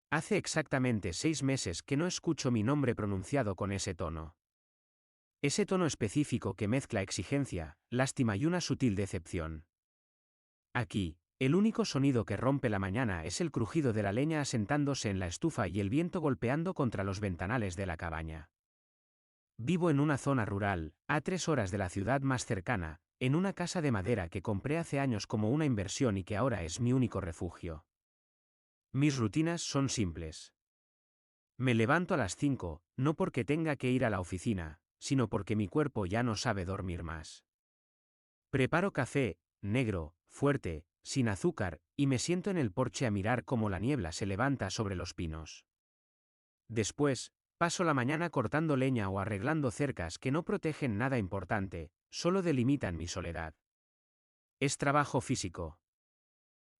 Hace exactamente 6 meses que no escucho mi nombre pronunciado con ese tono. Ese tono específico que mezcla exigencia, lástima y una sutil decepción. Aquí, el único sonido que rompe la mañana es el crujido de la leña asentándose en la estufa y el viento golpeando contra los ventanales de la cabaña. Vivo en una zona rural, a 3 horas de la ciudad más cercana, en una casa de madera que compré hace años como una inversión y que ahora es mi único refugio. Mis rutinas son simples. Me levanto a las 5, no porque tenga que ir a la oficina, sino porque mi cuerpo ya no sabe dormir más. Preparo café, negro, fuerte, sin azúcar, y me siento en el porche a mirar cómo la niebla se levanta sobre los pinos. Después, paso la mañana cortando leña o arreglando cercas que no protegen nada importante, solo delimitan mi soledad. Es trabajo físico.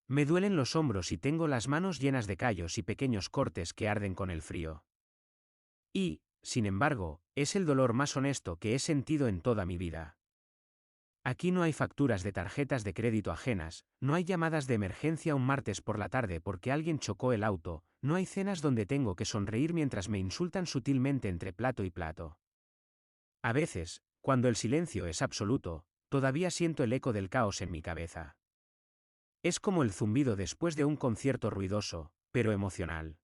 Me duelen los hombros y tengo las manos llenas de callos y pequeños cortes que arden con el frío. Y, sin embargo, es el dolor más honesto que he sentido en toda mi vida. Aquí no hay facturas de tarjetas de crédito ajenas, no hay llamadas de emergencia un martes por la tarde porque alguien chocó el auto, no hay cenas donde tengo que sonreír mientras me insultan sutilmente entre plato y plato. A veces, cuando el silencio es absoluto, todavía siento el eco del caos en mi cabeza. Es como el zumbido después de un concierto ruidoso, pero emocional.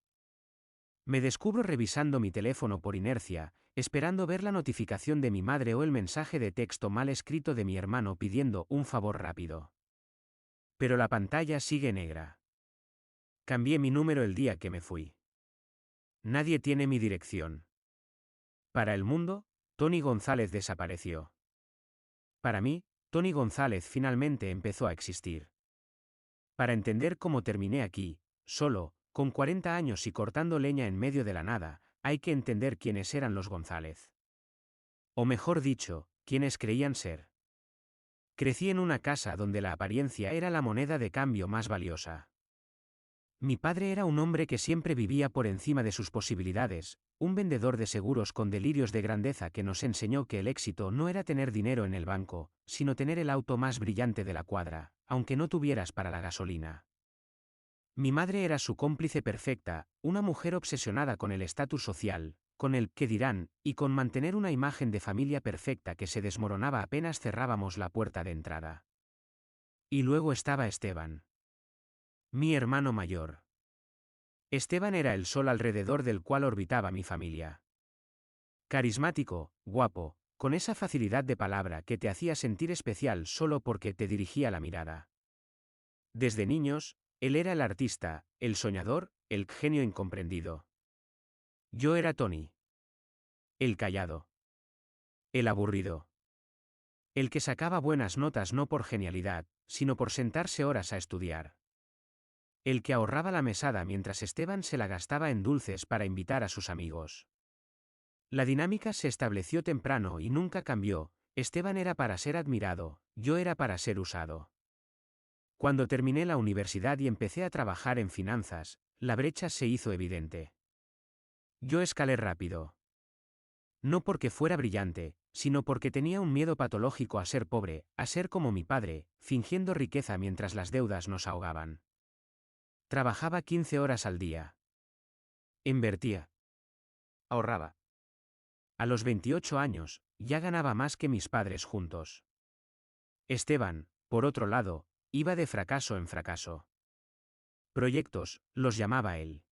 Me descubro revisando mi teléfono por inercia, esperando ver la notificación de mi madre o el mensaje de texto mal escrito de mi hermano pidiendo un favor rápido. Pero la pantalla sigue negra. Cambié mi número el día que me fui. Nadie tiene mi dirección. Para el mundo, Tony González desapareció. Para mí, Tony González finalmente empezó a existir. Para entender cómo terminé aquí, solo, con 40 años y cortando leña en medio de la nada, hay que entender quiénes eran los González. O mejor dicho, quiénes creían ser. Crecí en una casa donde la apariencia era la moneda de cambio más valiosa. Mi padre era un hombre que siempre vivía por encima de sus posibilidades, un vendedor de seguros con delirios de grandeza que nos enseñó que el éxito no era tener dinero en el banco, sino tener el auto más brillante de la cuadra, aunque no tuvieras para la gasolina. Mi madre era su cómplice perfecta, una mujer obsesionada con el estatus social, con el «qué dirán», y con mantener una imagen de familia perfecta que se desmoronaba apenas cerrábamos la puerta de entrada. Y luego estaba Esteban. Mi hermano mayor. Esteban era el sol alrededor del cual orbitaba mi familia. Carismático, guapo, con esa facilidad de palabra que te hacía sentir especial solo porque te dirigía la mirada. Desde niños, él era el artista, el soñador, el genio incomprendido. Yo era Tony. El callado. El aburrido. El que sacaba buenas notas no por genialidad, sino por sentarse horas a estudiar. El que ahorraba la mesada mientras Esteban se la gastaba en dulces para invitar a sus amigos. La dinámica se estableció temprano y nunca cambió, Esteban era para ser admirado, yo era para ser usado. Cuando terminé la universidad y empecé a trabajar en finanzas, la brecha se hizo evidente. Yo escalé rápido. No porque fuera brillante, sino porque tenía un miedo patológico a ser pobre, a ser como mi padre, fingiendo riqueza mientras las deudas nos ahogaban. Trabajaba 15 horas al día. Invertía. Ahorraba. A los 28 años, ya ganaba más que mis padres juntos. Esteban, por otro lado, iba de fracaso en fracaso. Proyectos, los llamaba él.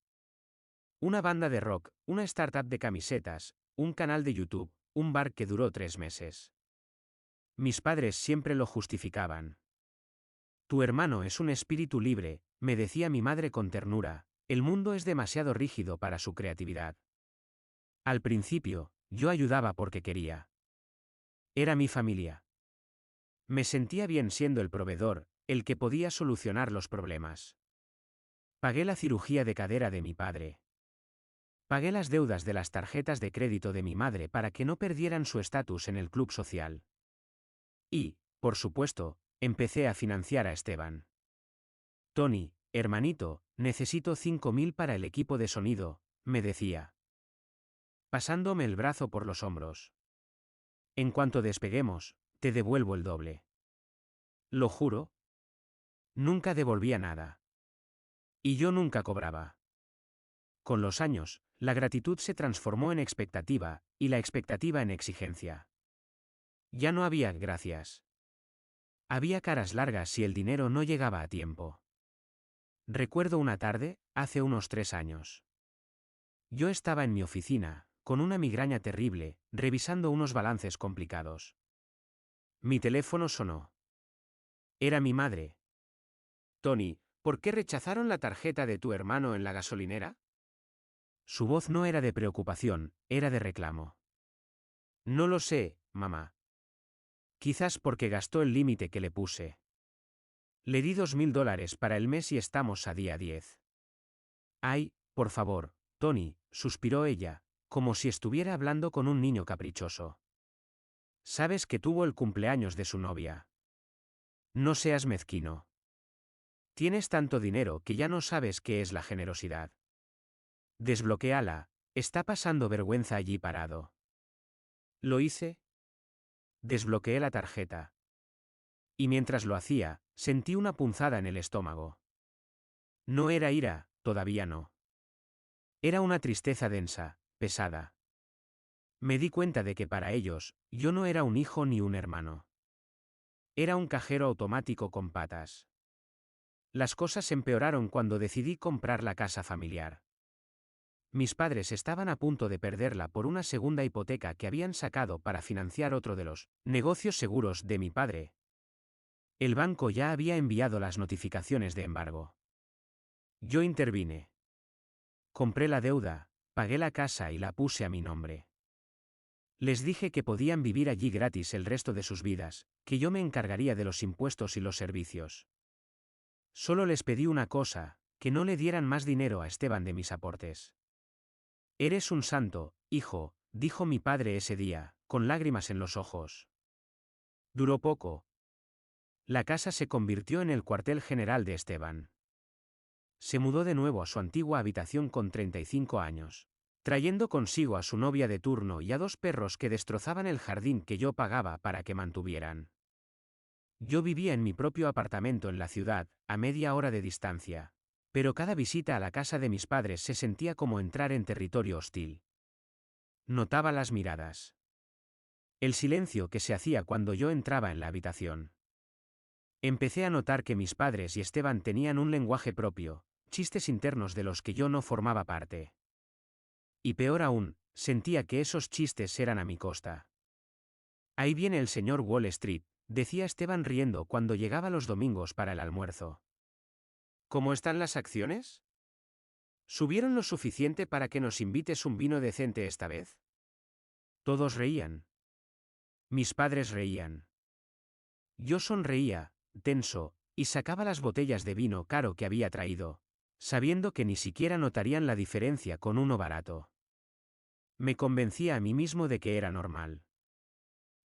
Una banda de rock, una startup de camisetas, un canal de YouTube, un bar que duró 3 meses. Mis padres siempre lo justificaban. Tu hermano es un espíritu libre, me decía mi madre con ternura, el mundo es demasiado rígido para su creatividad. Al principio, yo ayudaba porque quería. Era mi familia. Me sentía bien siendo el proveedor, el que podía solucionar los problemas. Pagué la cirugía de cadera de mi padre. Pagué las deudas de las tarjetas de crédito de mi madre para que no perdieran su estatus en el club social. Y, por supuesto, empecé a financiar a Esteban. Tony, hermanito, necesito 5.000 para el equipo de sonido, me decía. Pasándome el brazo por los hombros. En cuanto despeguemos, te devuelvo el doble. Lo juro. Nunca devolvía nada. Y yo nunca cobraba. Con los años, la gratitud se transformó en expectativa, y la expectativa en exigencia. Ya no había gracias. Había caras largas si el dinero no llegaba a tiempo. Recuerdo una tarde, hace unos 3 años. Yo estaba en mi oficina, con una migraña terrible, revisando unos balances complicados. Mi teléfono sonó. Era mi madre. Tony, ¿por qué rechazaron la tarjeta de tu hermano en la gasolinera? Su voz no era de preocupación, era de reclamo. No lo sé, mamá. Quizás porque gastó el límite que le puse. Le di $2000 para el mes y estamos a día 10. Ay, por favor, Tony, suspiró ella, como si estuviera hablando con un niño caprichoso. Sabes que tuvo el cumpleaños de su novia. No seas mezquino. Tienes tanto dinero que ya no sabes qué es la generosidad. Desbloquéala, está pasando vergüenza allí parado. ¿Lo hice? Desbloqueé la tarjeta. Y mientras lo hacía, sentí una punzada en el estómago. No era ira, todavía no. Era una tristeza densa, pesada. Me di cuenta de que para ellos, yo no era un hijo ni un hermano. Era un cajero automático con patas. Las cosas empeoraron cuando decidí comprar la casa familiar. Mis padres estaban a punto de perderla por una segunda hipoteca que habían sacado para financiar otro de los negocios seguros de mi padre. El banco ya había enviado las notificaciones de embargo. Yo intervine. Compré la deuda, pagué la casa y la puse a mi nombre. Les dije que podían vivir allí gratis el resto de sus vidas, que yo me encargaría de los impuestos y los servicios. Solo les pedí una cosa, que no le dieran más dinero a Esteban de mis aportes. Eres un santo, hijo, dijo mi padre ese día, con lágrimas en los ojos. Duró poco. La casa se convirtió en el cuartel general de Esteban. Se mudó de nuevo a su antigua habitación con 35 años, trayendo consigo a su novia de turno y a 2 perros que destrozaban el jardín que yo pagaba para que mantuvieran. Yo vivía en mi propio apartamento en la ciudad, a media hora de distancia, pero cada visita a la casa de mis padres se sentía como entrar en territorio hostil. Notaba las miradas. El silencio que se hacía cuando yo entraba en la habitación. Empecé a notar que mis padres y Esteban tenían un lenguaje propio, chistes internos de los que yo no formaba parte. Y peor aún, sentía que esos chistes eran a mi costa. Ahí viene el señor Wall Street, decía Esteban riendo cuando llegaba los domingos para el almuerzo. ¿Cómo están las acciones? ¿Subieron lo suficiente para que nos invites un vino decente esta vez? Todos reían. Mis padres reían. Yo sonreía, tenso, y sacaba las botellas de vino caro que había traído, sabiendo que ni siquiera notarían la diferencia con uno barato. Me convencía a mí mismo de que era normal.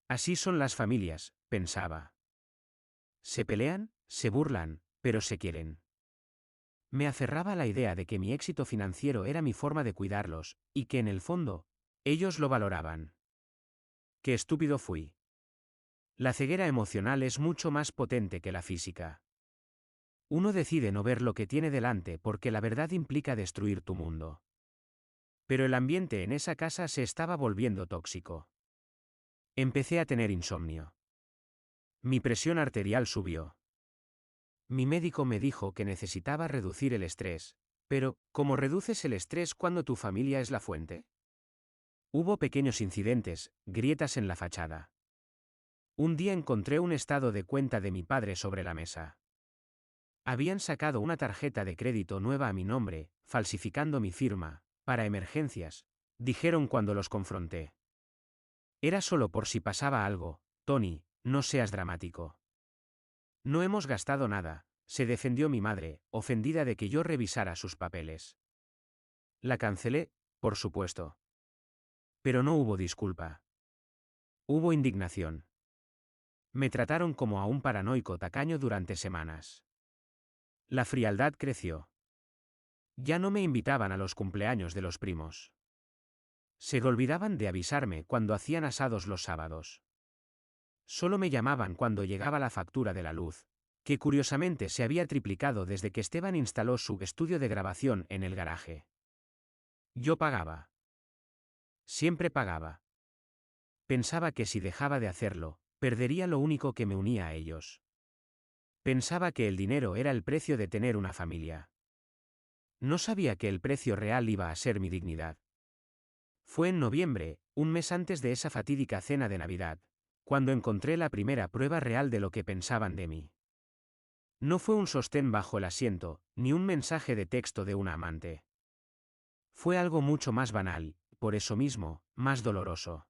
Así son las familias, pensaba. Se pelean, se burlan, pero se quieren. Me aferraba a la idea de que mi éxito financiero era mi forma de cuidarlos, y que en el fondo, ellos lo valoraban. Qué estúpido fui. La ceguera emocional es mucho más potente que la física. Uno decide no ver lo que tiene delante porque la verdad implica destruir tu mundo. Pero el ambiente en esa casa se estaba volviendo tóxico. Empecé a tener insomnio. Mi presión arterial subió. Mi médico me dijo que necesitaba reducir el estrés, pero, ¿cómo reduces el estrés cuando tu familia es la fuente? Hubo pequeños incidentes, grietas en la fachada. Un día encontré un estado de cuenta de mi padre sobre la mesa. Habían sacado una tarjeta de crédito nueva a mi nombre, falsificando mi firma, para emergencias, dijeron cuando los confronté. Era solo por si pasaba algo, Tony, no seas dramático. No hemos gastado nada, se defendió mi madre, ofendida de que yo revisara sus papeles. La cancelé, por supuesto. Pero no hubo disculpa. Hubo indignación. Me trataron como a un paranoico tacaño durante semanas. La frialdad creció. Ya no me invitaban a los cumpleaños de los primos. Se olvidaban de avisarme cuando hacían asados los sábados. Solo me llamaban cuando llegaba la factura de la luz, que curiosamente se había triplicado desde que Esteban instaló su estudio de grabación en el garaje. Yo pagaba. Siempre pagaba. Pensaba que si dejaba de hacerlo, perdería lo único que me unía a ellos. Pensaba que el dinero era el precio de tener una familia. No sabía que el precio real iba a ser mi dignidad. Fue en noviembre, un mes antes de esa fatídica cena de Navidad, cuando encontré la primera prueba real de lo que pensaban de mí. No fue un sostén bajo el asiento, ni un mensaje de texto de una amante. Fue algo mucho más banal, por eso mismo, más doloroso.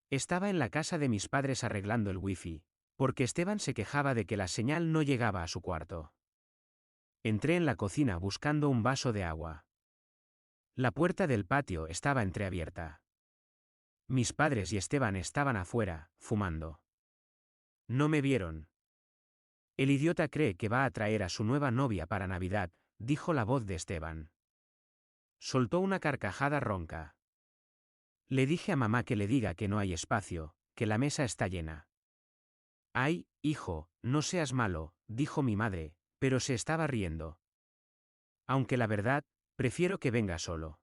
Estaba en la casa de mis padres arreglando el wifi, porque Esteban se quejaba de que la señal no llegaba a su cuarto. Entré en la cocina buscando un vaso de agua. La puerta del patio estaba entreabierta. Mis padres y Esteban estaban afuera, fumando. No me vieron. El idiota cree que va a traer a su nueva novia para Navidad, dijo la voz de Esteban. Soltó una carcajada ronca. Le dije a mamá que le diga que no hay espacio, que la mesa está llena. Ay, hijo, no seas malo, dijo mi madre, pero se estaba riendo. Aunque la verdad, prefiero que venga solo.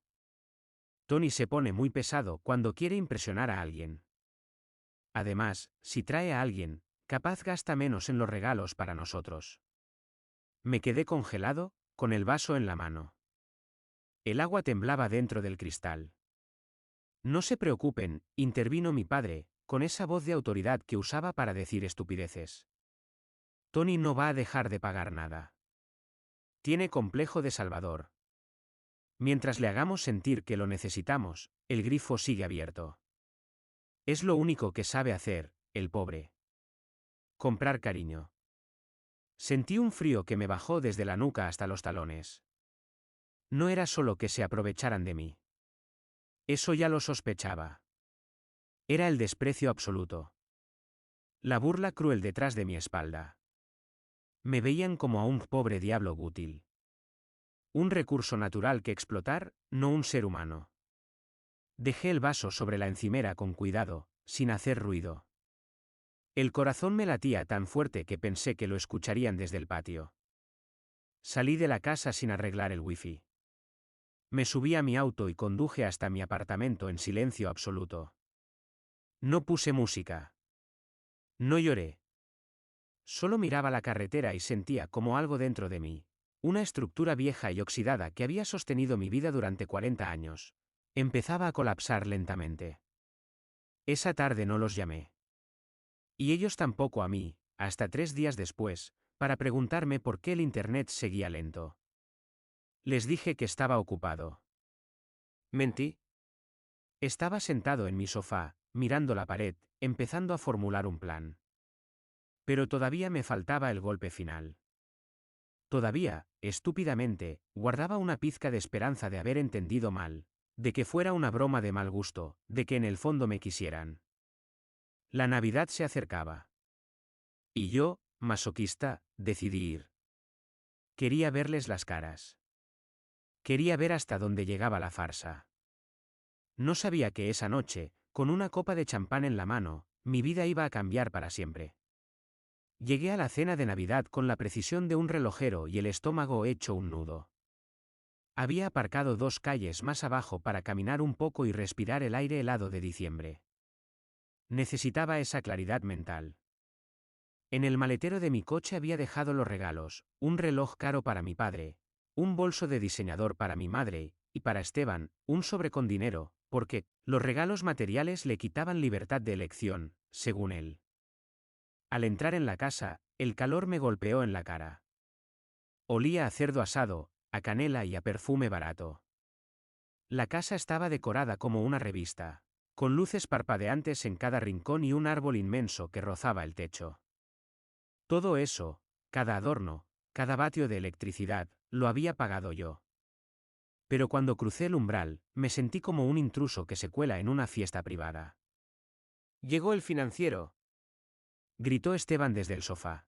Tony se pone muy pesado cuando quiere impresionar a alguien. Además, si trae a alguien, capaz gasta menos en los regalos para nosotros. Me quedé congelado, con el vaso en la mano. El agua temblaba dentro del cristal. No se preocupen, intervino mi padre, con esa voz de autoridad que usaba para decir estupideces. Tony no va a dejar de pagar nada. Tiene complejo de Salvador. Mientras le hagamos sentir que lo necesitamos, el grifo sigue abierto. Es lo único que sabe hacer, el pobre. Comprar cariño. Sentí un frío que me bajó desde la nuca hasta los talones. No era solo que se aprovecharan de mí. Eso ya lo sospechaba. Era el desprecio absoluto. La burla cruel detrás de mi espalda. Me veían como a un pobre diablo útil. Un recurso natural que explotar, no un ser humano. Dejé el vaso sobre la encimera con cuidado, sin hacer ruido. El corazón me latía tan fuerte que pensé que lo escucharían desde el patio. Salí de la casa sin arreglar el wifi. Me subí a mi auto y conduje hasta mi apartamento en silencio absoluto. No puse música. No lloré. Solo miraba la carretera y sentía como algo dentro de mí, una estructura vieja y oxidada que había sostenido mi vida durante 40 años, empezaba a colapsar lentamente. Esa tarde no los llamé. Y ellos tampoco a mí, hasta 3 días después, para preguntarme por qué el internet seguía lento. Les dije que estaba ocupado. Mentí. Estaba sentado en mi sofá, mirando la pared, empezando a formular un plan. Pero todavía me faltaba el golpe final. Todavía, estúpidamente, guardaba una pizca de esperanza de haber entendido mal, de que fuera una broma de mal gusto, de que en el fondo me quisieran. La Navidad se acercaba. Y yo, masoquista, decidí ir. Quería verles las caras. Quería ver hasta dónde llegaba la farsa. No sabía que esa noche, con una copa de champán en la mano, mi vida iba a cambiar para siempre. Llegué a la cena de Navidad con la precisión de un relojero y el estómago hecho un nudo. Había aparcado 2 calles más abajo para caminar un poco y respirar el aire helado de diciembre. Necesitaba esa claridad mental. En el maletero de mi coche había dejado los regalos, un reloj caro para mi padre, un bolso de diseñador para mi madre, y para Esteban, un sobre con dinero, porque los regalos materiales le quitaban libertad de elección, según él. Al entrar en la casa, el calor me golpeó en la cara. Olía a cerdo asado, a canela y a perfume barato. La casa estaba decorada como una revista, con luces parpadeantes en cada rincón y un árbol inmenso que rozaba el techo. Todo eso, cada adorno, cada vatio de electricidad, lo había pagado yo. Pero cuando crucé el umbral, me sentí como un intruso que se cuela en una fiesta privada. Llegó el financiero, gritó Esteban desde el sofá.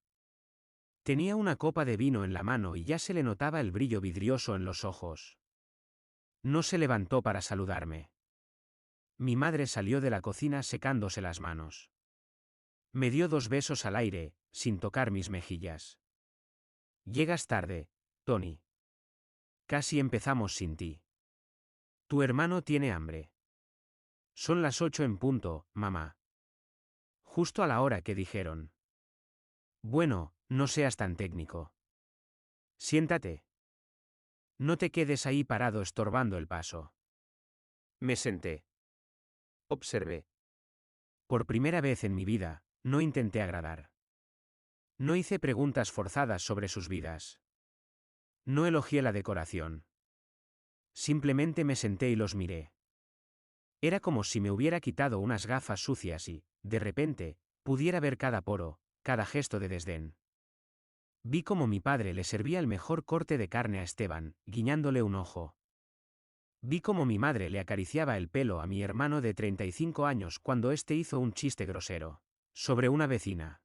Tenía una copa de vino en la mano y ya se le notaba el brillo vidrioso en los ojos. No se levantó para saludarme. Mi madre salió de la cocina secándose las manos. Me dio 2 besos al aire, sin tocar mis mejillas. Llegas tarde, Tony. Casi empezamos sin ti. Tu hermano tiene hambre. Son las 8 en punto, mamá. Justo a la hora que dijeron. Bueno, no seas tan técnico. Siéntate. No te quedes ahí parado estorbando el paso. Me senté. Observé. Por primera vez en mi vida, no intenté agradar. No hice preguntas forzadas sobre sus vidas. No elogié la decoración. Simplemente me senté y los miré. Era como si me hubiera quitado unas gafas sucias y, de repente, pudiera ver cada poro, cada gesto de desdén. Vi cómo mi padre le servía el mejor corte de carne a Esteban, guiñándole un ojo. Vi cómo mi madre le acariciaba el pelo a mi hermano de 35 años cuando éste hizo un chiste grosero sobre una vecina.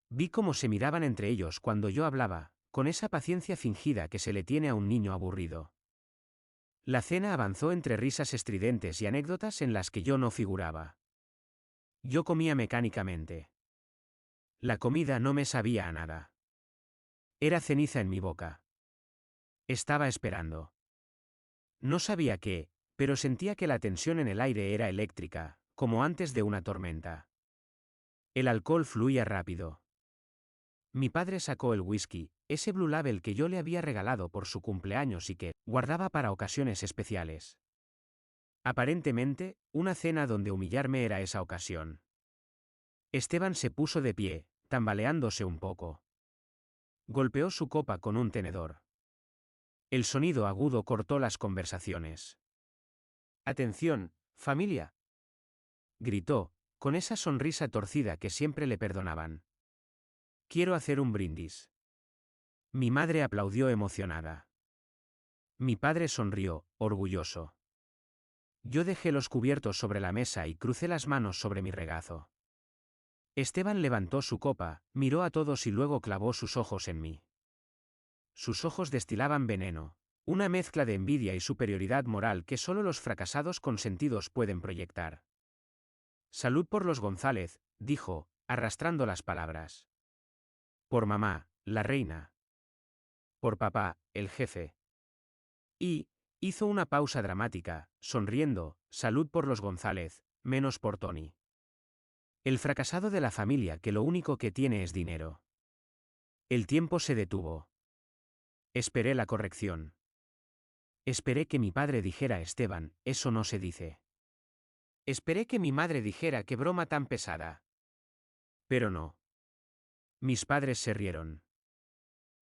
Vi cómo se miraban entre ellos cuando yo hablaba, con esa paciencia fingida que se le tiene a un niño aburrido. La cena avanzó entre risas estridentes y anécdotas en las que yo no figuraba. Yo comía mecánicamente. La comida no me sabía a nada. Era ceniza en mi boca. Estaba esperando. No sabía qué, pero sentía que la tensión en el aire era eléctrica, como antes de una tormenta. El alcohol fluía rápido. Mi padre sacó el whisky, ese Blue Label que yo le había regalado por su cumpleaños y que guardaba para ocasiones especiales. Aparentemente, una cena donde humillarme era esa ocasión. Esteban se puso de pie, tambaleándose un poco. Golpeó su copa con un tenedor. El sonido agudo cortó las conversaciones. «Atención, familia», gritó, con esa sonrisa torcida que siempre le perdonaban. «Quiero hacer un brindis». Mi madre aplaudió emocionada. Mi padre sonrió, orgulloso. Yo dejé los cubiertos sobre la mesa y crucé las manos sobre mi regazo. Esteban levantó su copa, miró a todos y luego clavó sus ojos en mí. Sus ojos destilaban veneno, una mezcla de envidia y superioridad moral que solo los fracasados consentidos pueden proyectar. «Salud por los González», dijo, arrastrando las palabras. «Por mamá, la reina. Por papá, el jefe». Y, hizo una pausa dramática, sonriendo, «salud por los González, menos por Tony. El fracasado de la familia que lo único que tiene es dinero». El tiempo se detuvo. Esperé la corrección. Esperé que mi padre dijera Esteban, eso no se dice. Esperé que mi madre dijera qué broma tan pesada. Pero no. Mis padres se rieron.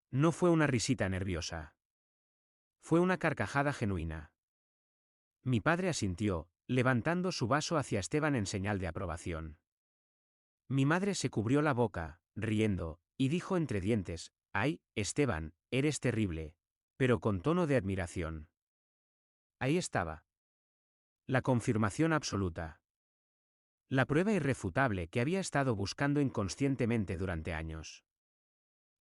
No fue una risita nerviosa. Fue una carcajada genuina. Mi padre asintió, levantando su vaso hacia Esteban en señal de aprobación. Mi madre se cubrió la boca, riendo, y dijo entre dientes, «Ay, Esteban, eres terrible», pero con tono de admiración. Ahí estaba. La confirmación absoluta. La prueba irrefutable que había estado buscando inconscientemente durante años.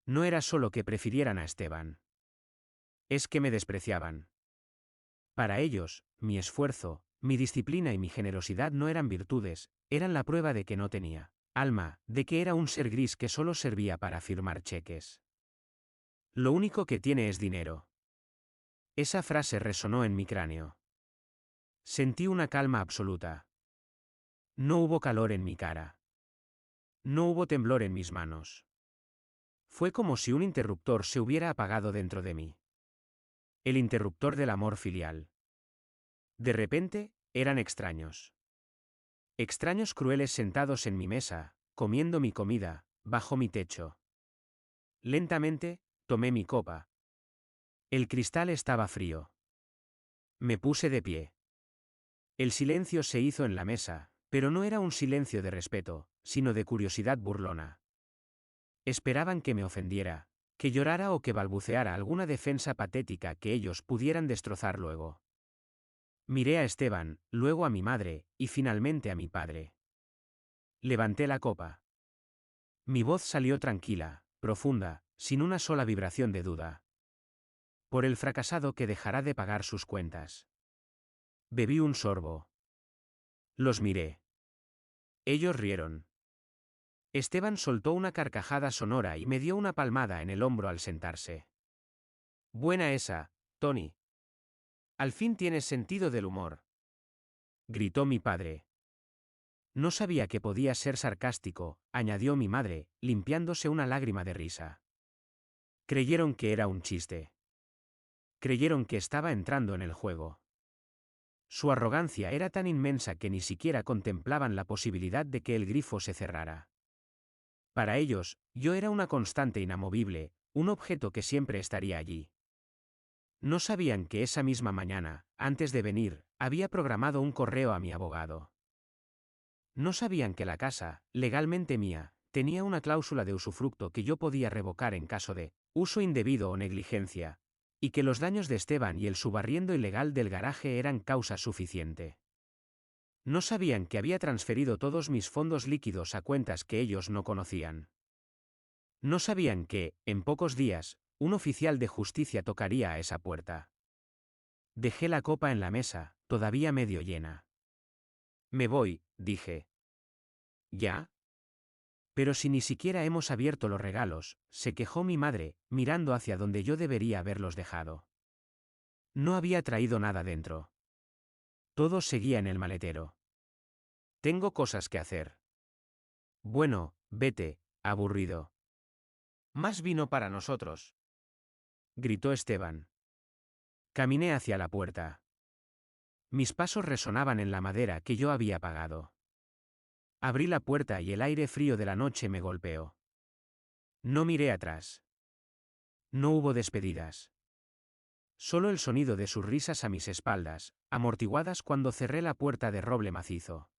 No era solo que prefirieran a Esteban. Es que me despreciaban. Para ellos, mi esfuerzo, mi disciplina y mi generosidad no eran virtudes, eran la prueba de que no tenía alma, de que era un ser gris que solo servía para firmar cheques. Lo único que tiene es dinero. Esa frase resonó en mi cráneo. Sentí una calma absoluta. No hubo calor en mi cara. No hubo temblor en mis manos. Fue como si un interruptor se hubiera apagado dentro de mí. El interruptor del amor filial. De repente, eran extraños. Extraños crueles sentados en mi mesa, comiendo mi comida, bajo mi techo. Lentamente, tomé mi copa. El cristal estaba frío. Me puse de pie. El silencio se hizo en la mesa, pero no era un silencio de respeto, sino de curiosidad burlona. Esperaban que me ofendiera, que llorara o que balbuceara alguna defensa patética que ellos pudieran destrozar luego. Miré a Esteban, luego a mi madre, y finalmente a mi padre. Levanté la copa. Mi voz salió tranquila, profunda, sin una sola vibración de duda. Por el fracasado que dejará de pagar sus cuentas. Bebí un sorbo. Los miré. Ellos rieron. Esteban soltó una carcajada sonora y me dio una palmada en el hombro al sentarse. «Buena esa, Tony». Al fin tienes sentido del humor, gritó mi padre. No sabía que podía ser sarcástico, añadió mi madre, limpiándose una lágrima de risa. Creyeron que era un chiste. Creyeron que estaba entrando en el juego. Su arrogancia era tan inmensa que ni siquiera contemplaban la posibilidad de que el grifo se cerrara. Para ellos, yo era una constante inamovible, un objeto que siempre estaría allí. No sabían que esa misma mañana, antes de venir, había programado un correo a mi abogado. No sabían que la casa, legalmente mía, tenía una cláusula de usufructo que yo podía revocar en caso de uso indebido o negligencia, y que los daños de Esteban y el subarriendo ilegal del garaje eran causa suficiente. No sabían que había transferido todos mis fondos líquidos a cuentas que ellos no conocían. No sabían que, en pocos días, un oficial de justicia tocaría a esa puerta. Dejé la copa en la mesa, todavía medio llena. Me voy, dije. ¿Ya? Pero si ni siquiera hemos abierto los regalos, se quejó mi madre, mirando hacia donde yo debería haberlos dejado. No había traído nada dentro. Todo seguía en el maletero. Tengo cosas que hacer. Bueno, vete, aburrido. Más vino para nosotros, gritó Esteban. Caminé hacia la puerta. Mis pasos resonaban en la madera que yo había pagado. Abrí la puerta y el aire frío de la noche me golpeó. No miré atrás. No hubo despedidas. Solo el sonido de sus risas a mis espaldas, amortiguadas cuando cerré la puerta de roble macizo.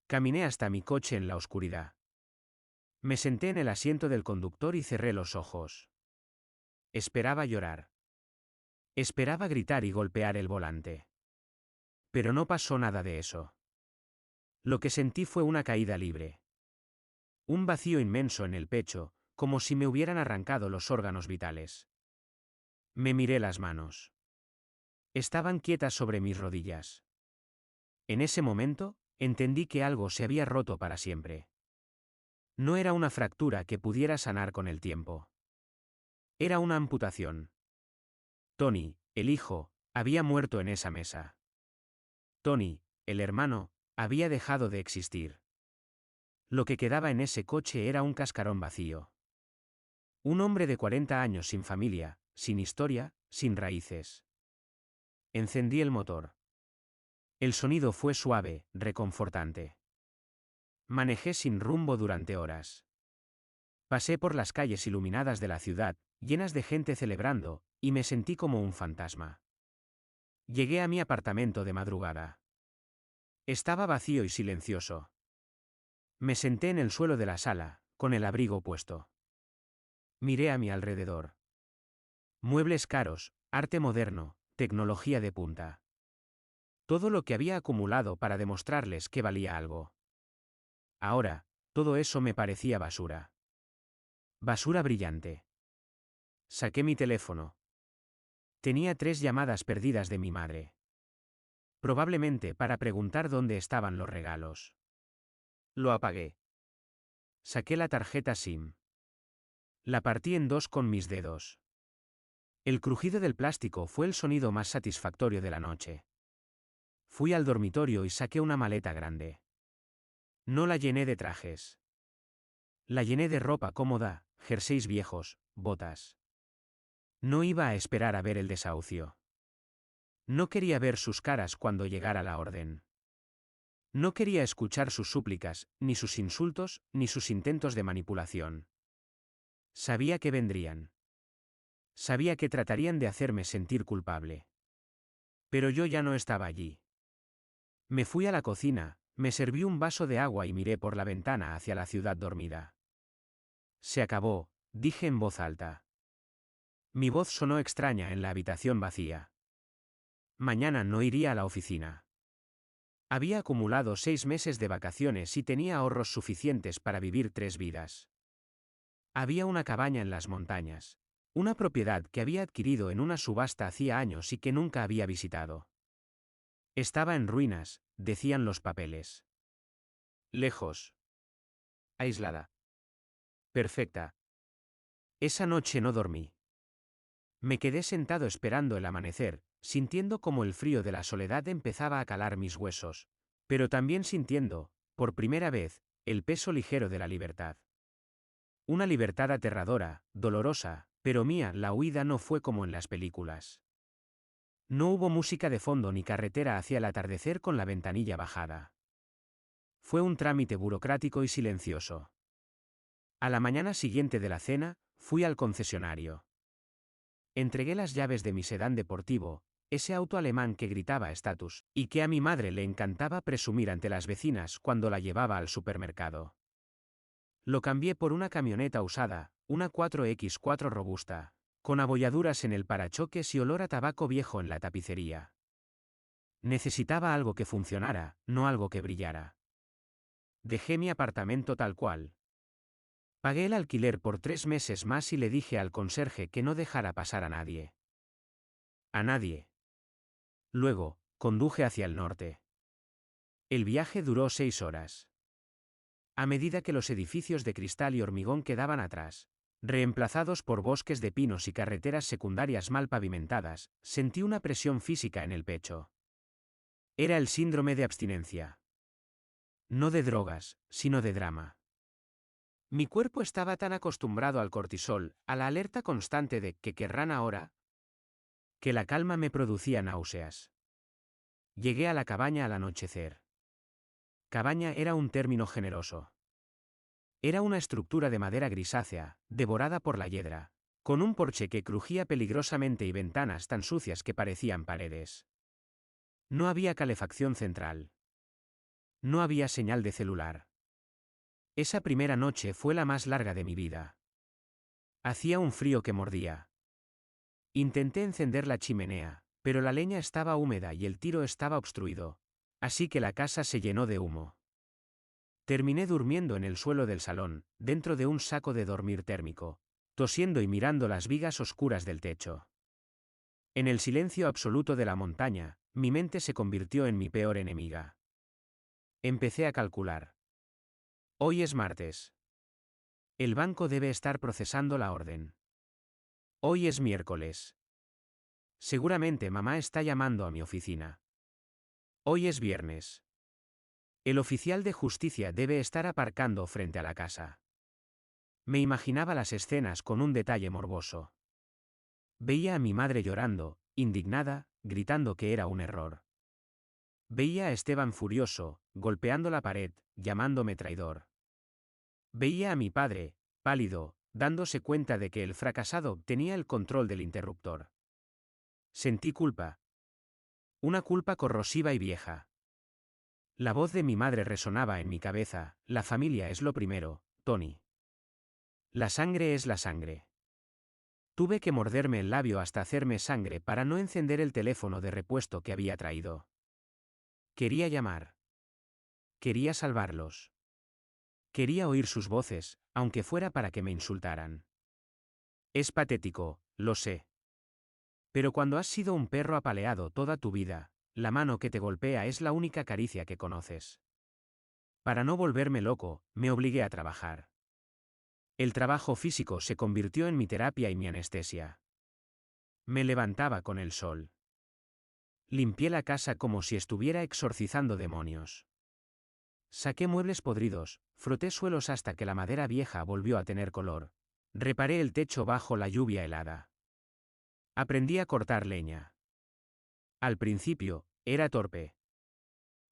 Caminé hasta mi coche en la oscuridad. Me senté en el asiento del conductor y cerré los ojos. Esperaba llorar. Esperaba gritar y golpear el volante. Pero no pasó nada de eso. Lo que sentí fue una caída libre. Un vacío inmenso en el pecho, como si me hubieran arrancado los órganos vitales. Me miré las manos. Estaban quietas sobre mis rodillas. En ese momento, entendí que algo se había roto para siempre. No era una fractura que pudiera sanar con el tiempo. Era una amputación. Tony, el hijo, había muerto en esa mesa. Tony, el hermano, había dejado de existir. Lo que quedaba en ese coche era un cascarón vacío. Un hombre de 40 años sin familia, sin historia, sin raíces. Encendí el motor. El sonido fue suave, reconfortante. Manejé sin rumbo durante horas. Pasé por las calles iluminadas de la ciudad, llenas de gente celebrando, y me sentí como un fantasma. Llegué a mi apartamento de madrugada. Estaba vacío y silencioso. Me senté en el suelo de la sala, con el abrigo puesto. Miré a mi alrededor. Muebles caros, arte moderno, tecnología de punta. Todo lo que había acumulado para demostrarles que valía algo. Ahora, todo eso me parecía basura. Basura brillante. Saqué mi teléfono. Tenía 3 llamadas perdidas de mi madre. Probablemente para preguntar dónde estaban los regalos. Lo apagué. Saqué la tarjeta SIM. La partí en dos con mis dedos. El crujido del plástico fue el sonido más satisfactorio de la noche. Fui al dormitorio y saqué una maleta grande. No la llené de trajes. La llené de ropa cómoda, jerseys viejos, botas. No iba a esperar a ver el desahucio. No quería ver sus caras cuando llegara la orden. No quería escuchar sus súplicas, ni sus insultos, ni sus intentos de manipulación. Sabía que vendrían. Sabía que tratarían de hacerme sentir culpable. Pero yo ya no estaba allí. Me fui a la cocina, me serví un vaso de agua y miré por la ventana hacia la ciudad dormida. Se acabó, dije en voz alta. Mi voz sonó extraña en la habitación vacía. Mañana no iría a la oficina. Había acumulado 6 meses de vacaciones y tenía ahorros suficientes para vivir 3 vidas. Había una cabaña en las montañas. Una propiedad que había adquirido en una subasta hacía años y que nunca había visitado. Estaba en ruinas, decían los papeles. Lejos. Aislada. Perfecta. Esa noche no dormí. Me quedé sentado esperando el amanecer, sintiendo como el frío de la soledad empezaba a calar mis huesos, pero también sintiendo, por primera vez, el peso ligero de la libertad. Una libertad aterradora, dolorosa, pero mía. La huida no fue como en las películas. No hubo música de fondo ni carretera hacia el atardecer con la ventanilla bajada. Fue un trámite burocrático y silencioso. A la mañana siguiente de la cena, fui al concesionario. Entregué las llaves de mi sedán deportivo, ese auto alemán que gritaba estatus, y que a mi madre le encantaba presumir ante las vecinas cuando la llevaba al supermercado. Lo cambié por una camioneta usada, una 4X4 robusta, con abolladuras en el parachoques y olor a tabaco viejo en la tapicería. Necesitaba algo que funcionara, no algo que brillara. Dejé mi apartamento tal cual. Pagué el alquiler por 3 meses más y le dije al conserje que no dejara pasar a nadie. A nadie. Luego, conduje hacia el norte. El viaje duró 6 horas. A medida que los edificios de cristal y hormigón quedaban atrás, reemplazados por bosques de pinos y carreteras secundarias mal pavimentadas, sentí una presión física en el pecho. Era el síndrome de abstinencia. No de drogas, sino de drama. Mi cuerpo estaba tan acostumbrado al cortisol, a la alerta constante de ¿qué querrán ahora?, que la calma me producía náuseas. Llegué a la cabaña al anochecer. Cabaña era un término generoso. Era una estructura de madera grisácea, devorada por la hiedra, con un porche que crujía peligrosamente y ventanas tan sucias que parecían paredes. No había calefacción central. No había señal de celular. Esa primera noche fue la más larga de mi vida. Hacía un frío que mordía. Intenté encender la chimenea, pero la leña estaba húmeda y el tiro estaba obstruido, así que la casa se llenó de humo. Terminé durmiendo en el suelo del salón, dentro de un saco de dormir térmico, tosiendo y mirando las vigas oscuras del techo. En el silencio absoluto de la montaña, mi mente se convirtió en mi peor enemiga. Empecé a calcular. Hoy es martes. El banco debe estar procesando la orden. Hoy es miércoles. Seguramente mamá está llamando a mi oficina. Hoy es viernes. El oficial de justicia debe estar aparcando frente a la casa. Me imaginaba las escenas con un detalle morboso. Veía a mi madre llorando, indignada, gritando que era un error. Veía a Esteban furioso, golpeando la pared, llamándome traidor. Veía a mi padre, pálido, dándose cuenta de que el fracasado tenía el control del interruptor. Sentí culpa. Una culpa corrosiva y vieja. La voz de mi madre resonaba en mi cabeza: la familia es lo primero, Tony. La sangre es la sangre. Tuve que morderme el labio hasta hacerme sangre para no encender el teléfono de repuesto que había traído. Quería llamar. Quería salvarlos. Quería oír sus voces, aunque fuera para que me insultaran. Es patético, lo sé. Pero cuando has sido un perro apaleado toda tu vida, la mano que te golpea es la única caricia que conoces. Para no volverme loco, me obligué a trabajar. El trabajo físico se convirtió en mi terapia y mi anestesia. Me levantaba con el sol. Limpié la casa como si estuviera exorcizando demonios. Saqué muebles podridos, froté suelos hasta que la madera vieja volvió a tener color. Reparé el techo bajo la lluvia helada. Aprendí a cortar leña. Al principio, era torpe.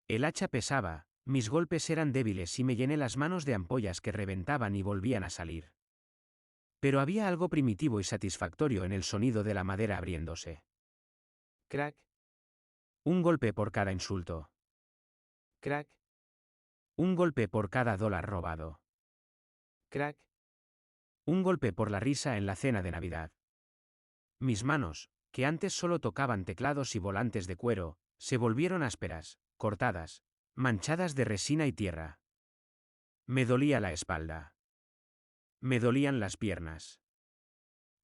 El hacha pesaba, mis golpes eran débiles y me llené las manos de ampollas que reventaban y volvían a salir. Pero había algo primitivo y satisfactorio en el sonido de la madera abriéndose. Crack. Un golpe por cada insulto. Crack. Un golpe por cada dólar robado. Crack. Un golpe por la risa en la cena de Navidad. Mis manos, que antes solo tocaban teclados y volantes de cuero, se volvieron ásperas, cortadas, manchadas de resina y tierra. Me dolía la espalda. Me dolían las piernas.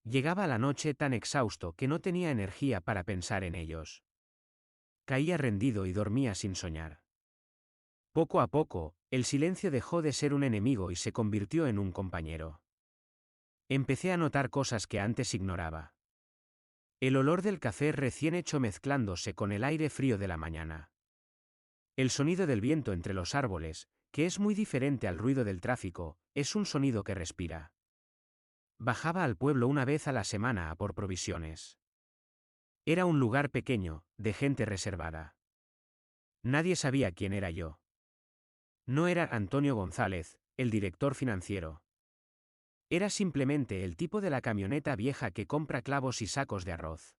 Llegaba la noche tan exhausto que no tenía energía para pensar en ellos. Caía rendido y dormía sin soñar. Poco a poco, el silencio dejó de ser un enemigo y se convirtió en un compañero. Empecé a notar cosas que antes ignoraba. El olor del café recién hecho mezclándose con el aire frío de la mañana. El sonido del viento entre los árboles, que es muy diferente al ruido del tráfico, es un sonido que respira. Bajaba al pueblo una vez a la semana a por provisiones. Era un lugar pequeño, de gente reservada. Nadie sabía quién era yo. No era Antonio González, el director financiero. Era simplemente el tipo de la camioneta vieja que compra clavos y sacos de arroz.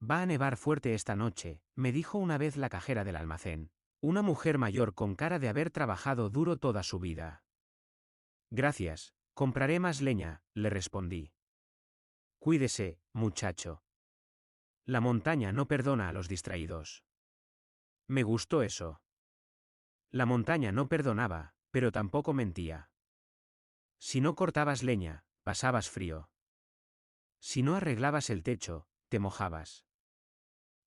Va a nevar fuerte esta noche, me dijo una vez la cajera del almacén, una mujer mayor con cara de haber trabajado duro toda su vida. Gracias, compraré más leña, le respondí. Cuídese, muchacho. La montaña no perdona a los distraídos. Me gustó eso. La montaña no perdonaba, pero tampoco mentía. Si no cortabas leña, pasabas frío. Si no arreglabas el techo, te mojabas.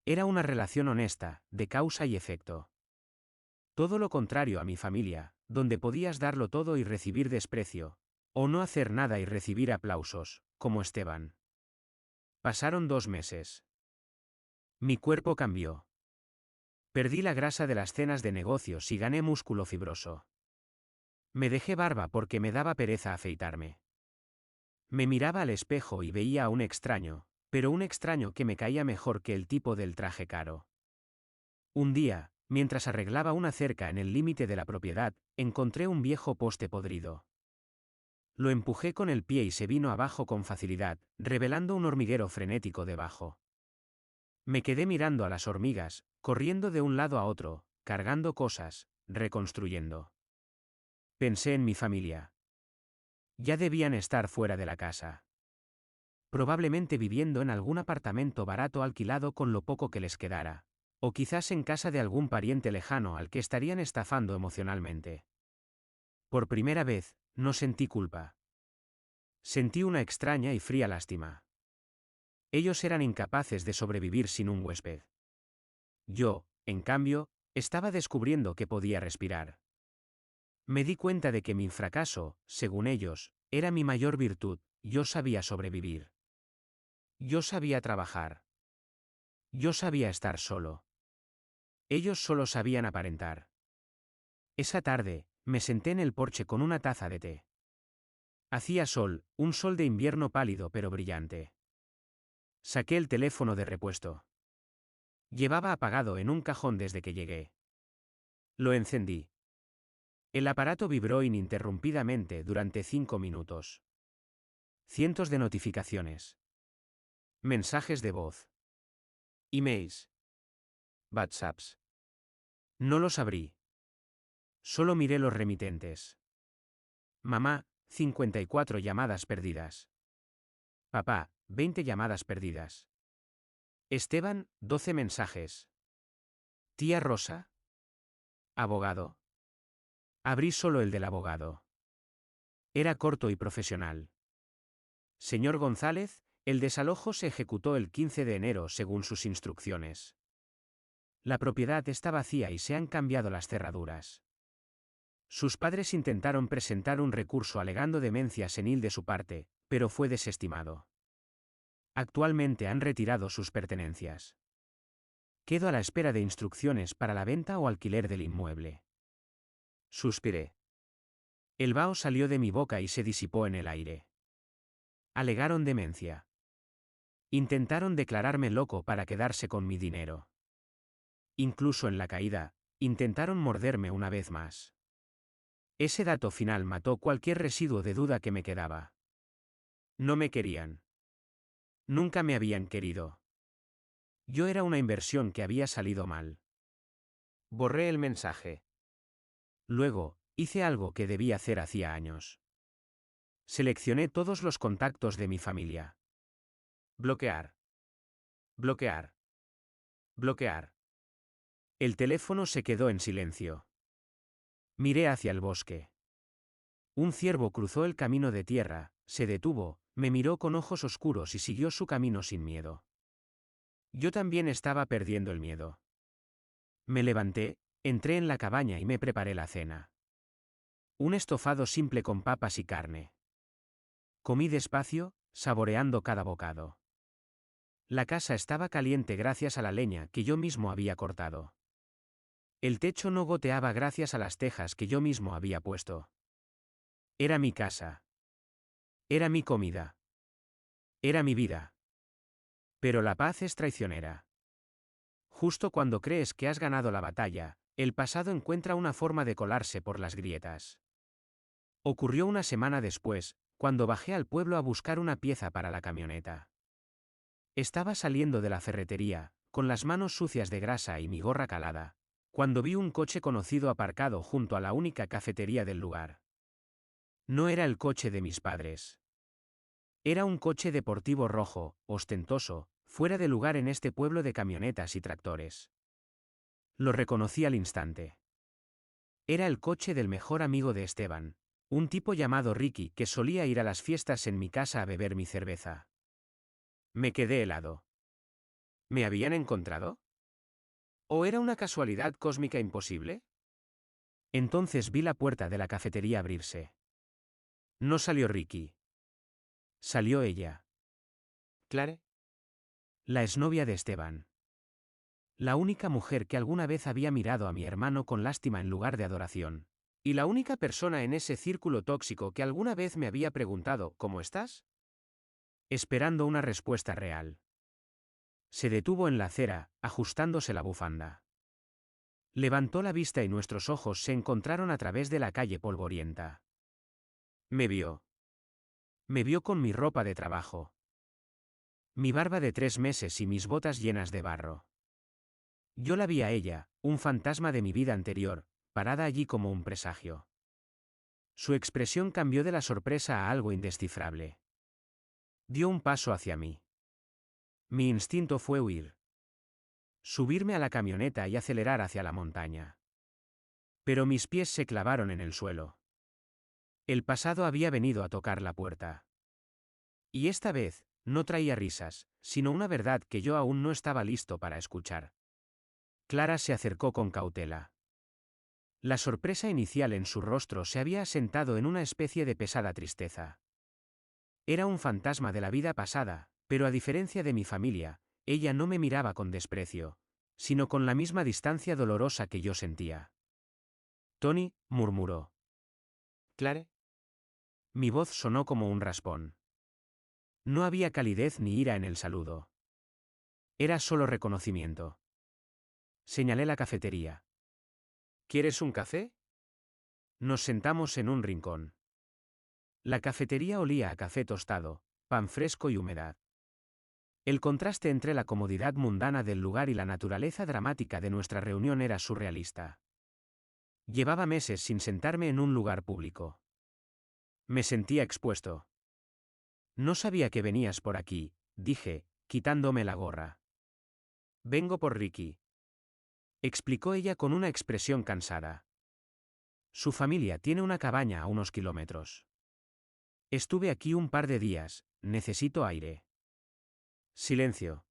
Era una relación honesta, de causa y efecto. Todo lo contrario a mi familia, donde podías darlo todo y recibir desprecio, o no hacer nada y recibir aplausos, como Esteban. Pasaron 2 meses. Mi cuerpo cambió. Perdí la grasa de las cenas de negocios y gané músculo fibroso. Me dejé barba porque me daba pereza afeitarme. Me miraba al espejo y veía a un extraño, pero un extraño que me caía mejor que el tipo del traje caro. Un día, mientras arreglaba una cerca en el límite de la propiedad, encontré un viejo poste podrido. Lo empujé con el pie y se vino abajo con facilidad, revelando un hormiguero frenético debajo. Me quedé mirando a las hormigas, corriendo de un lado a otro, cargando cosas, reconstruyendo. Pensé en mi familia. Ya debían estar fuera de la casa. Probablemente viviendo en algún apartamento barato alquilado con lo poco que les quedara. O quizás en casa de algún pariente lejano al que estarían estafando emocionalmente. Por primera vez, no sentí culpa. Sentí una extraña y fría lástima. Ellos eran incapaces de sobrevivir sin un huésped. Yo, en cambio, estaba descubriendo que podía respirar. Me di cuenta de que mi fracaso, según ellos, era mi mayor virtud. Yo sabía sobrevivir. Yo sabía trabajar. Yo sabía estar solo. Ellos solo sabían aparentar. Esa tarde, me senté en el porche con una taza de té. Hacía sol, un sol de invierno pálido pero brillante. Saqué el teléfono de repuesto. Llevaba apagado en un cajón desde que llegué. Lo encendí. El aparato vibró ininterrumpidamente durante 5 minutos. Cientos de notificaciones. Mensajes de voz. Emails. WhatsApps. No los abrí. Solo miré los remitentes. Mamá, 54 llamadas perdidas. Papá, 20 llamadas perdidas. Esteban, 12 mensajes. Tía Rosa. Abogado. Abrí solo el del abogado. Era corto y profesional. Señor González, el desalojo se ejecutó el 15 de enero según sus instrucciones. La propiedad está vacía y se han cambiado las cerraduras. Sus padres intentaron presentar un recurso alegando demencia senil de su parte, pero fue desestimado. Actualmente han retirado sus pertenencias. Quedo a la espera de instrucciones para la venta o alquiler del inmueble. Suspiré. El vaho salió de mi boca y se disipó en el aire. Alegaron demencia. Intentaron declararme loco para quedarse con mi dinero. Incluso en la caída, intentaron morderme una vez más. Ese dato final mató cualquier residuo de duda que me quedaba. No me querían. Nunca me habían querido. Yo era una inversión que había salido mal. Borré el mensaje. Luego, hice algo que debía hacer hacía años. Seleccioné todos los contactos de mi familia. Bloquear. Bloquear. Bloquear. El teléfono se quedó en silencio. Miré hacia el bosque. Un ciervo cruzó el camino de tierra, se detuvo, me miró con ojos oscuros y siguió su camino sin miedo. Yo también estaba perdiendo el miedo. Me levanté, entré en la cabaña y me preparé la cena. Un estofado simple con papas y carne. Comí despacio, saboreando cada bocado. La casa estaba caliente gracias a la leña que yo mismo había cortado. El techo no goteaba gracias a las tejas que yo mismo había puesto. Era mi casa. Era mi comida. Era mi vida. Pero la paz es traicionera. Justo cuando crees que has ganado la batalla, el pasado encuentra una forma de colarse por las grietas. Ocurrió una semana después, cuando bajé al pueblo a buscar una pieza para la camioneta. Estaba saliendo de la ferretería, con las manos sucias de grasa y mi gorra calada, cuando vi un coche conocido aparcado junto a la única cafetería del lugar. No era el coche de mis padres. Era un coche deportivo rojo, ostentoso, fuera de lugar en este pueblo de camionetas y tractores. Lo reconocí al instante. Era el coche del mejor amigo de Esteban, un tipo llamado Ricky que solía ir a las fiestas en mi casa a beber mi cerveza. Me quedé helado. ¿Me habían encontrado? ¿O era una casualidad cósmica imposible? Entonces vi la puerta de la cafetería abrirse. No salió Ricky. Salió ella. ¿Clare? La exnovia de Esteban. La única mujer que alguna vez había mirado a mi hermano con lástima en lugar de adoración. Y la única persona en ese círculo tóxico que alguna vez me había preguntado, ¿cómo estás? Esperando una respuesta real. Se detuvo en la acera, ajustándose la bufanda. Levantó la vista y nuestros ojos se encontraron a través de la calle polvorienta. Me vio. Me vio con mi ropa de trabajo. Mi barba de 3 meses y mis botas llenas de barro. Yo la vi a ella, un fantasma de mi vida anterior, parada allí como un presagio. Su expresión cambió de la sorpresa a algo indescifrable. Dio un paso hacia mí. Mi instinto fue huir. Subirme a la camioneta y acelerar hacia la montaña. Pero mis pies se clavaron en el suelo. El pasado había venido a tocar la puerta. Y esta vez, no traía risas, sino una verdad que yo aún no estaba listo para escuchar. Clara se acercó con cautela. La sorpresa inicial en su rostro se había asentado en una especie de pesada tristeza. Era un fantasma de la vida pasada, pero a diferencia de mi familia, ella no me miraba con desprecio, sino con la misma distancia dolorosa que yo sentía. Tony, murmuró. ¿Clare? Mi voz sonó como un raspón. No había calidez ni ira en el saludo. Era solo reconocimiento. Señalé la cafetería. ¿Quieres un café? Nos sentamos en un rincón. La cafetería olía a café tostado, pan fresco y humedad. El contraste entre la comodidad mundana del lugar y la naturaleza dramática de nuestra reunión era surrealista. Llevaba meses sin sentarme en un lugar público. Me sentía expuesto. No sabía que venías por aquí, dije, quitándome la gorra. Vengo por Ricky. Explicó ella con una expresión cansada. Su familia tiene una cabaña a unos kilómetros. Estuve aquí un par de días, necesito aire. Silencio.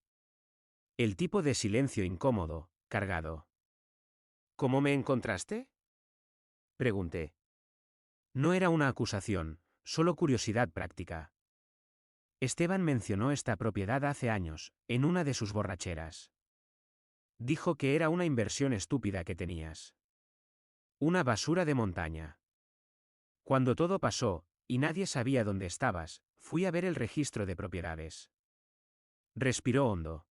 El tipo de silencio incómodo, cargado. ¿Cómo me encontraste? Pregunté. No era una acusación, solo curiosidad práctica. Esteban mencionó esta propiedad hace años, en una de sus borracheras. Dijo que era una inversión estúpida que tenías. Una basura de montaña. Cuando todo pasó, y nadie sabía dónde estabas, fui a ver el registro de propiedades. Respiró hondo.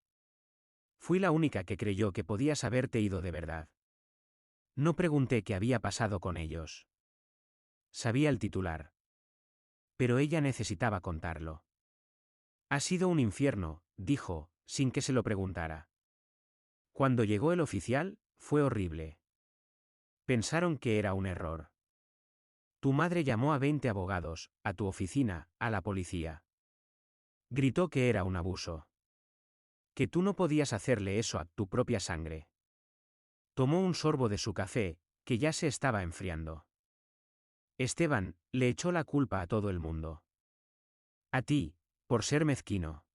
Fui la única que creyó que podías haberte ido de verdad. No pregunté qué había pasado con ellos. Sabía el titular. Pero ella necesitaba contarlo. Ha sido un infierno, dijo, sin que se lo preguntara. Cuando llegó el oficial, fue horrible. Pensaron que era un error. Tu madre llamó a 20 abogados, a tu oficina, a la policía. Gritó que era un abuso. Que tú no podías hacerle eso a tu propia sangre. Tomó un sorbo de su café, que ya se estaba enfriando. Esteban, le echó la culpa a todo el mundo. A ti, por ser mezquino.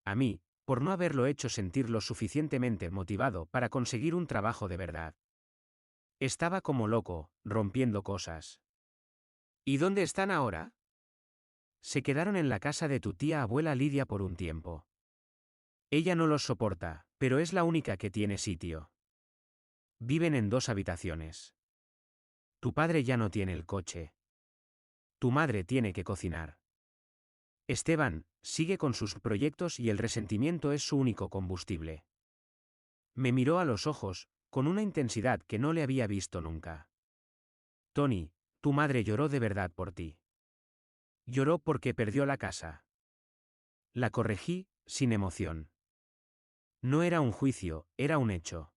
A mí, por no haberlo hecho sentir lo suficientemente motivado para conseguir un trabajo de verdad. Estaba como loco, rompiendo cosas. ¿Y dónde están ahora? Se quedaron en la casa de tu tía abuela Lidia por un tiempo. Ella no los soporta, pero es la única que tiene sitio. Viven en 2 habitaciones. Tu padre ya no tiene el coche. Tu madre tiene que cocinar. Esteban sigue con sus proyectos y el resentimiento es su único combustible. Me miró a los ojos, con una intensidad que no le había visto nunca. Tony, tu madre lloró de verdad por ti. Lloró porque perdió la casa. La corregí, sin emoción. No era un juicio, era un hecho.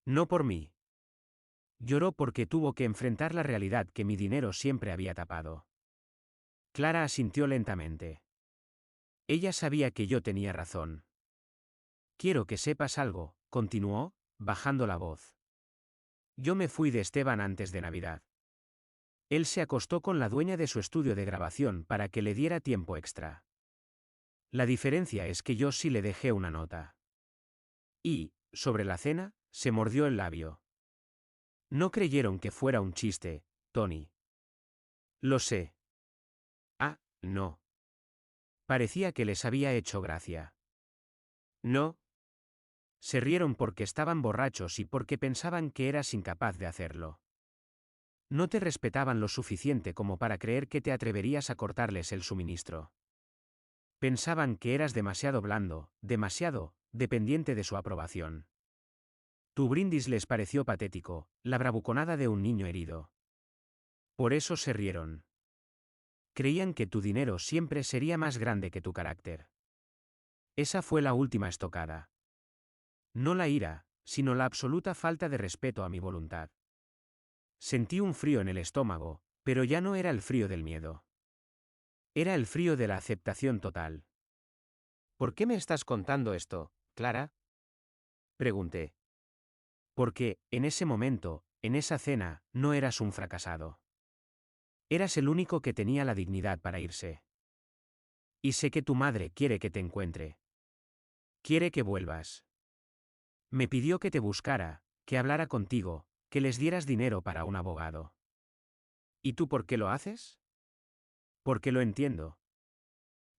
No por mí. Lloró porque tuvo que enfrentar la realidad que mi dinero siempre había tapado. Clara asintió lentamente. Ella sabía que yo tenía razón. Quiero que sepas algo, continuó, bajando la voz. Yo me fui de Esteban antes de Navidad. Él se acostó con la dueña de su estudio de grabación para que le diera tiempo extra. La diferencia es que yo sí le dejé una nota. Y, sobre la cena, se mordió el labio. No creyeron que fuera un chiste, Tony. Lo sé. Ah, no. Parecía que les había hecho gracia. No. Se rieron porque estaban borrachos y porque pensaban que eras incapaz de hacerlo. No te respetaban lo suficiente como para creer que te atreverías a cortarles el suministro. Pensaban que eras demasiado blando, demasiado dependiente de su aprobación. Tu brindis les pareció patético, la bravuconada de un niño herido. Por eso se rieron. Creían que tu dinero siempre sería más grande que tu carácter. Esa fue la última estocada. No la ira, sino la absoluta falta de respeto a mi voluntad. Sentí un frío en el estómago, pero ya no era el frío del miedo. Era el frío de la aceptación total. ¿Por qué me estás contando esto, Clara? Pregunté. Porque, en ese momento, en esa cena, no eras un fracasado. Eras el único que tenía la dignidad para irse. Y sé que tu madre quiere que te encuentre. Quiere que vuelvas. Me pidió que te buscara, que hablara contigo, que les dieras dinero para un abogado. ¿Y tú por qué lo haces? Porque lo entiendo.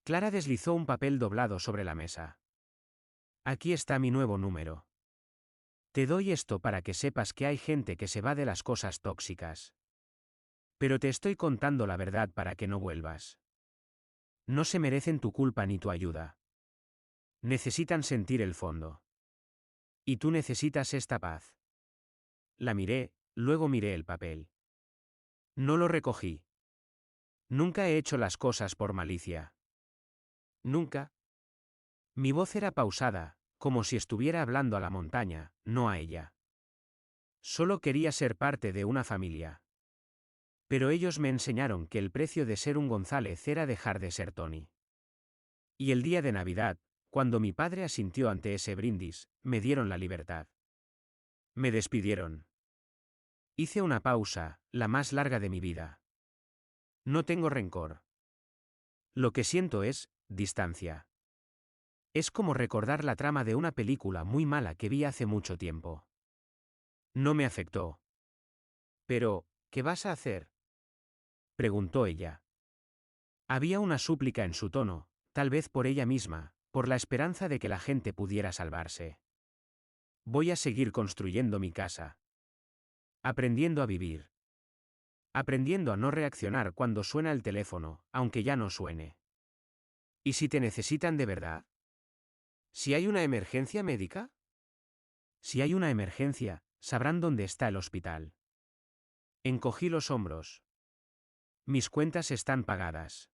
Clara deslizó un papel doblado sobre la mesa. Aquí está mi nuevo número. Te doy esto para que sepas que hay gente que se va de las cosas tóxicas. Pero te estoy contando la verdad para que no vuelvas. No se merecen tu culpa ni tu ayuda. Necesitan sentir el fondo. Y tú necesitas esta paz. La miré, luego miré el papel. No lo recogí. Nunca he hecho las cosas por malicia. Nunca. Mi voz era pausada, como si estuviera hablando a la montaña, no a ella. Solo quería ser parte de una familia. Pero ellos me enseñaron que el precio de ser un González era dejar de ser Tony. Y el día de Navidad, cuando mi padre asintió ante ese brindis, me dieron la libertad. Me despidieron. Hice una pausa, la más larga de mi vida. No tengo rencor. Lo que siento es distancia. Es como recordar la trama de una película muy mala que vi hace mucho tiempo. No me afectó. Pero, ¿qué vas a hacer? Preguntó ella. Había una súplica en su tono, tal vez por ella misma, por la esperanza de que la gente pudiera salvarse. Voy a seguir construyendo mi casa. Aprendiendo a vivir. Aprendiendo a no reaccionar cuando suena el teléfono, aunque ya no suene. ¿Y si te necesitan de verdad? ¿Si hay una emergencia médica? Si hay una emergencia, sabrán dónde está el hospital. Encogí los hombros. Mis cuentas están pagadas.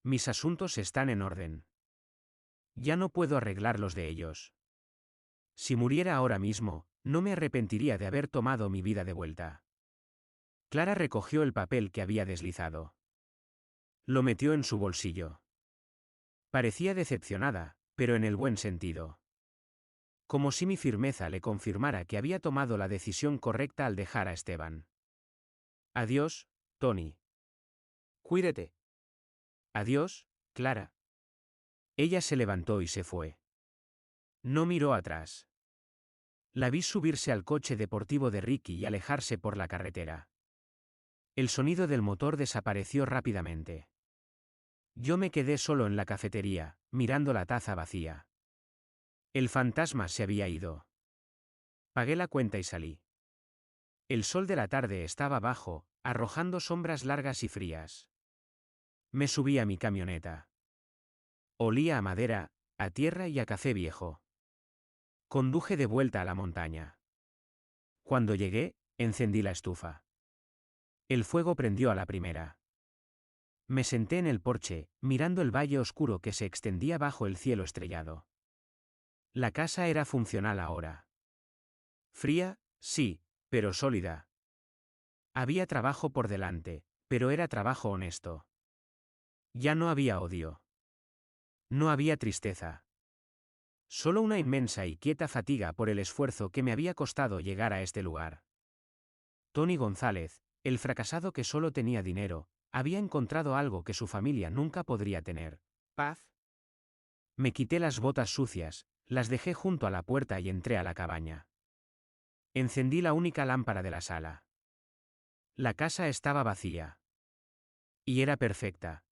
Mis asuntos están en orden. Ya no puedo arreglar los de ellos. Si muriera ahora mismo, no me arrepentiría de haber tomado mi vida de vuelta. Clara recogió el papel que había deslizado. Lo metió en su bolsillo. Parecía decepcionada, pero en el buen sentido. Como si mi firmeza le confirmara que había tomado la decisión correcta al dejar a Esteban. Adiós, Tony. Cuídate. Adiós, Clara. Ella se levantó y se fue. No miró atrás. La vi subirse al coche deportivo de Ricky y alejarse por la carretera. El sonido del motor desapareció rápidamente. Yo me quedé solo en la cafetería, mirando la taza vacía. El fantasma se había ido. Pagué la cuenta y salí. El sol de la tarde estaba bajo, arrojando sombras largas y frías. Me subí a mi camioneta. Olía a madera, a tierra y a café viejo. Conduje de vuelta a la montaña. Cuando llegué, encendí la estufa. El fuego prendió a la primera. Me senté en el porche, mirando el valle oscuro que se extendía bajo el cielo estrellado. La casa era funcional ahora. Fría, sí, pero sólida. Había trabajo por delante, pero era trabajo honesto. Ya no había odio. No había tristeza. Solo una inmensa y quieta fatiga por el esfuerzo que me había costado llegar a este lugar. Tony González, el fracasado que solo tenía dinero, había encontrado algo que su familia nunca podría tener: paz. Me quité las botas sucias, las dejé junto a la puerta y entré a la cabaña. Encendí la única lámpara de la sala. La casa estaba vacía. Y era perfecta.